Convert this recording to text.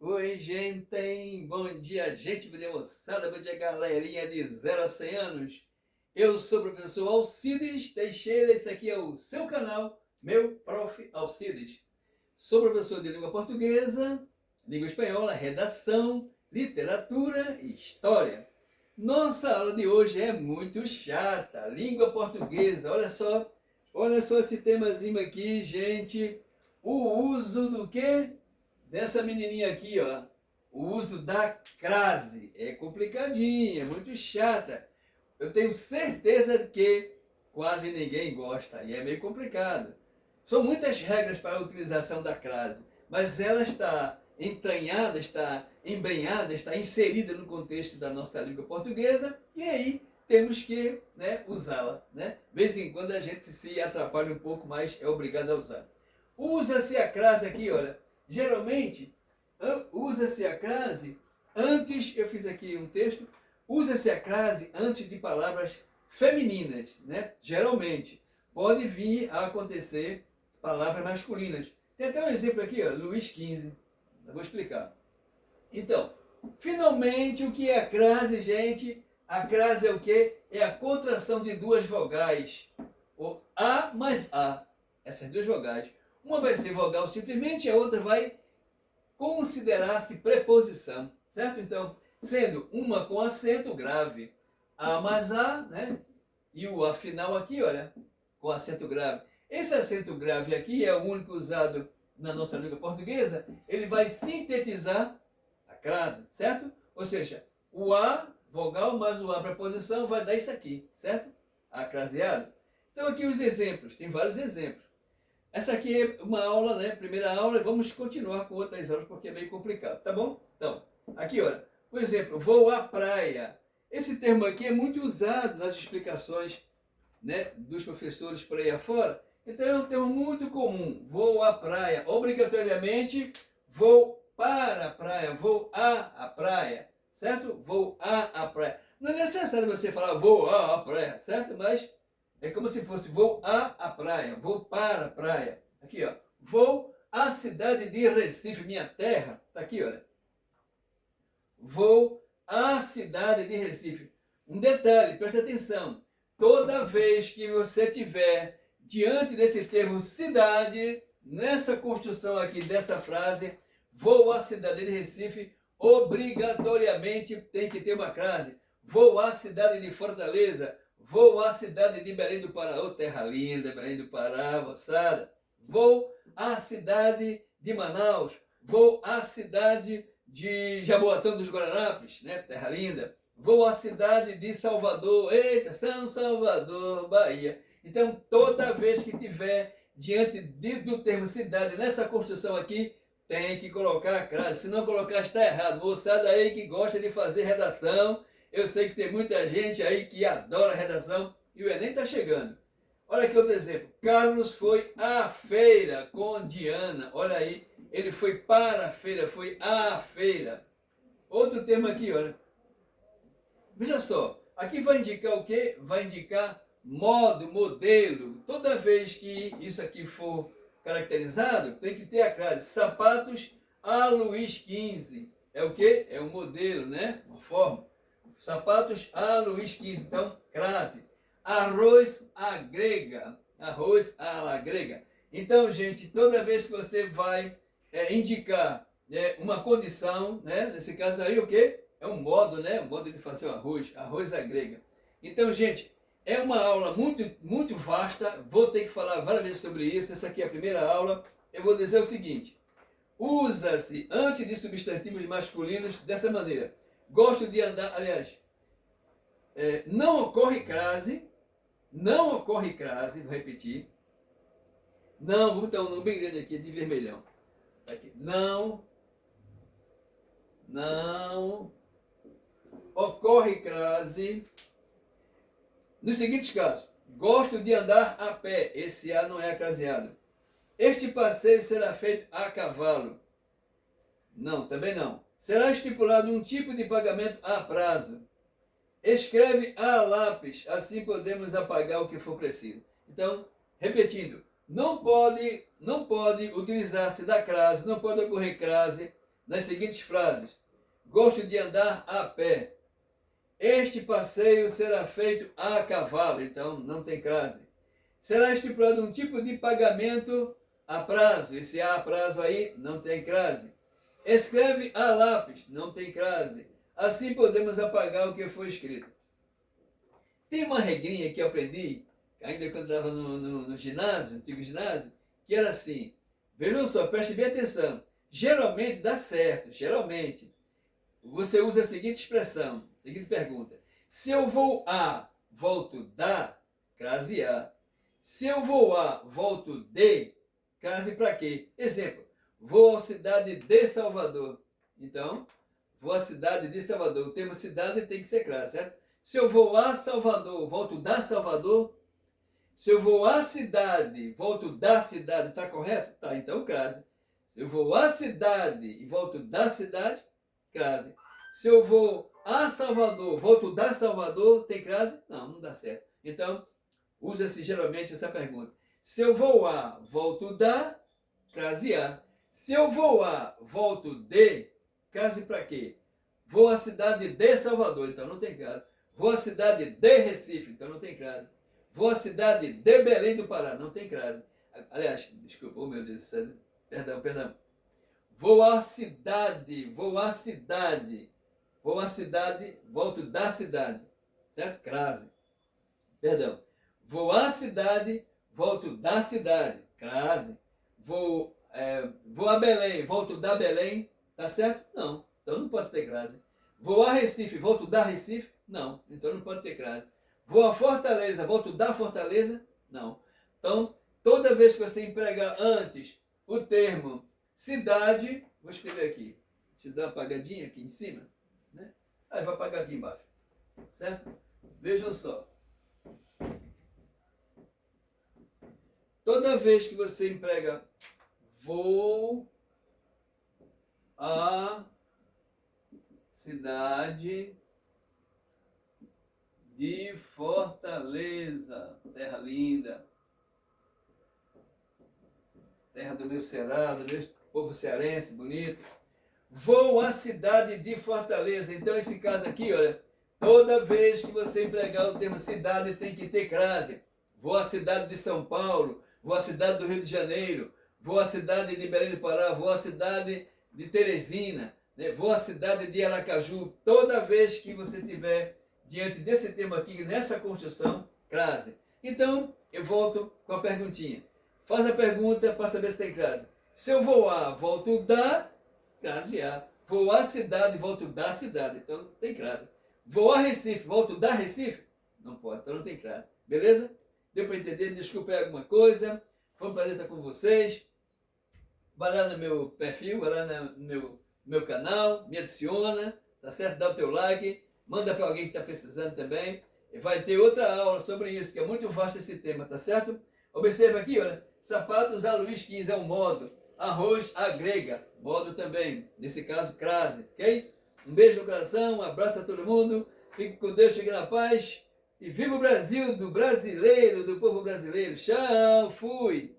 Oi, gente! Bom dia, gente! Bom dia, moçada! Bom dia, galerinha de 0 a 100 anos! Eu sou o professor Alcides Teixeira, esse aqui é o seu canal, meu Prof. Alcides. Sou professor de língua portuguesa, língua espanhola, redação, literatura e história. Nossa aula de hoje é muito chata, língua portuguesa. Olha só esse temazinho aqui, gente. O uso do quê? Dessa menininha aqui, ó, o uso da crase é complicadinha, é muito chata. Eu tenho certeza que quase ninguém gosta e é meio complicado. São muitas regras para a utilização da crase, mas ela está entranhada, está embrenhada, está inserida no contexto da nossa língua portuguesa e aí temos que, né, usá-la. Né? De vez em quando a gente se atrapalha um pouco, mas é obrigado a usar. Usa-se a crase aqui, olha. Geralmente, usa-se a crase antes, eu fiz aqui um texto, usa-se a crase antes de palavras femininas, né? Geralmente. Pode vir a acontecer palavras masculinas. Tem até um exemplo aqui, ó, Luís XV. Eu vou explicar. Então, finalmente, o que é a crase, gente? A crase é o quê? É a contração de duas vogais. O A mais A. Essas duas vogais. Uma vai ser vogal simplesmente e a outra vai considerar-se preposição, certo? Então, sendo uma com acento grave, A mais A, né? E o A final aqui, olha, com acento grave. Esse acento grave aqui é o único usado na nossa língua portuguesa, ele vai sintetizar a crase, certo? Ou seja, o A, vogal, mais o A preposição, vai dar isso aqui, certo? Acraseado. Então aqui os exemplos, tem vários exemplos. Essa aqui é uma aula, né? Primeira aula, vamos continuar com outras aulas porque é meio complicado, tá bom? Então, aqui, olha, por exemplo, vou à praia. Esse termo aqui é muito usado nas explicações, né, dos professores por aí afora. Então é um termo muito comum. Vou à praia. Obrigatoriamente, vou para a praia, vou à praia, certo? Vou à praia. Não é necessário você falar vou à praia, certo? Mas é como se fosse vou à praia, vou para a praia. Aqui, ó. Vou à cidade de Recife, minha terra. Tá aqui, olha. Vou à cidade de Recife. Um detalhe, presta atenção. Toda vez que você tiver diante desse termo cidade, nessa construção aqui dessa frase, vou à cidade de Recife, obrigatoriamente tem que ter uma crase. Vou à cidade de Fortaleza, vou à cidade de Belém do Pará, ô terra linda, Belém do Pará, moçada. Vou à cidade de Manaus, vou à cidade de Jaboatão dos Guararapes, né, terra linda. Vou à cidade de Salvador, eita, São Salvador, Bahia. Então, toda vez que tiver diante do termo cidade, nessa construção aqui, tem que colocar a crase. Se não colocar, está errado. Moçada aí que gosta de fazer redação, eu sei que tem muita gente aí que adora redação e o Enem está chegando. Olha aqui outro exemplo. Carlos foi à feira com Diana. Olha aí, ele foi para a feira, foi à feira. Outro termo aqui, olha. Veja só, aqui vai indicar o quê? Vai indicar modo, modelo. Toda vez que isso aqui for caracterizado, tem que ter a crase. Sapatos a Luís XV. É o quê? É um modelo, né? Uma forma. Sapatos a Luís XV. Então, crase. Arroz à grega. Arroz à la grega. Então, gente, toda vez que você vai indicar uma condição, né? Nesse caso aí, o quê? É um modo, né? Um modo de fazer o arroz, arroz à grega. Então, gente, é uma aula muito vasta. Vou ter que falar várias vezes sobre isso. Essa aqui é a primeira aula. Eu vou dizer o seguinte. Usa-se antes de substantivos masculinos dessa maneira. Gosto de andar, aliás, não ocorre crase, vou repetir. Não, vou botar um nome bem grande aqui, de vermelhão. Aqui. Não ocorre crase nos seguintes casos. Gosto de andar a pé. Esse A não é craseado. Este passeio será feito a cavalo. Não, também não. Será estipulado um tipo de pagamento a prazo. Escreve a lápis, assim podemos apagar o que for preciso. Então, repetindo, não pode utilizar-se da crase, não pode ocorrer crase nas seguintes frases: gosto de andar a pé. Este passeio será feito a cavalo. Então, não tem crase. Será estipulado um tipo de pagamento a prazo. Esse a prazo aí não tem crase. Escreve a lápis. Não tem crase. Assim podemos apagar o que foi escrito. Tem uma regrinha que eu aprendi, ainda quando estava no ginásio, antigo ginásio, que era assim. Vejam só, preste bem atenção. Geralmente dá certo. Geralmente. Você usa a seguinte expressão, a seguinte pergunta. Se eu vou a, volto da, crase a. Se eu vou a, volto de, crase para quê? Exemplo, vou à cidade de Salvador. Então, vou à cidade de Salvador. O termo cidade tem que ser crase, certo? Se eu vou a Salvador, volto da Salvador. Se eu vou à cidade, volto da cidade, está correto? Tá, então crase. Se eu vou à cidade e volto da cidade, crase. Se eu vou a Salvador, volto da Salvador, tem crase? Não, não dá certo. Então, usa-se geralmente essa pergunta. Se eu vou a, volto da, crase a. Se eu vou a, volto de, crase para quê? Vou à cidade de Salvador, então não tem crase. Vou à cidade de Recife, então não tem crase. Vou à cidade de Belém do Pará, não tem crase. Aliás, desculpa, oh meu Deus do céu. Perdão. Vou à cidade, volto da cidade, certo? Crase. Perdão. Vou à cidade, volto da cidade, crase. Vou a Belém, volto da Belém, tá certo? Não, então não pode ter crase. Vou a Recife, volto da Recife? Não, então não pode ter crase. Vou a Fortaleza, volto da Fortaleza? Não. Então, toda vez que você empregar antes o termo cidade, vou escrever aqui. Deixa eu dar uma apagadinha aqui em cima. Né? Aí vai apagar aqui embaixo. Certo? Vejam só. Toda vez que você emprega vou a cidade de Fortaleza, terra linda, terra do meu Ceará, do meu povo cearense, bonito. Vou à cidade de Fortaleza. Então, esse caso aqui, olha, toda vez que você empregar o termo cidade, tem que ter crase. Vou à cidade de São Paulo, vou à cidade do Rio de Janeiro, vou à cidade de Belém do Pará, vou à cidade de Teresina, né? Vou à cidade de Aracaju. Toda vez que você tiver diante desse termo aqui, nessa construção, crase. Então, eu volto com a perguntinha. Faz a pergunta para saber se tem crase. Se eu vou a, volto da, crase a. Vou à cidade, volto da cidade. Então, tem crase. Vou a Recife, volto da Recife? Não pode, então não tem crase. Beleza? Deu para entender? Desculpa aí alguma coisa. Foi um prazer estar com vocês. Vai lá no meu perfil, vai lá no meu canal, me adiciona, tá certo? Dá o teu like, manda para alguém que está precisando também. E vai ter outra aula sobre isso, que é muito vasto esse tema, tá certo? Observa aqui, olha, sapatos a Luís XV é um modo, arroz a grega, modo também, nesse caso crase, ok? Um beijo no coração, um abraço a todo mundo, fique com Deus, fique na paz, e viva o Brasil do brasileiro, do povo brasileiro. Tchau, fui!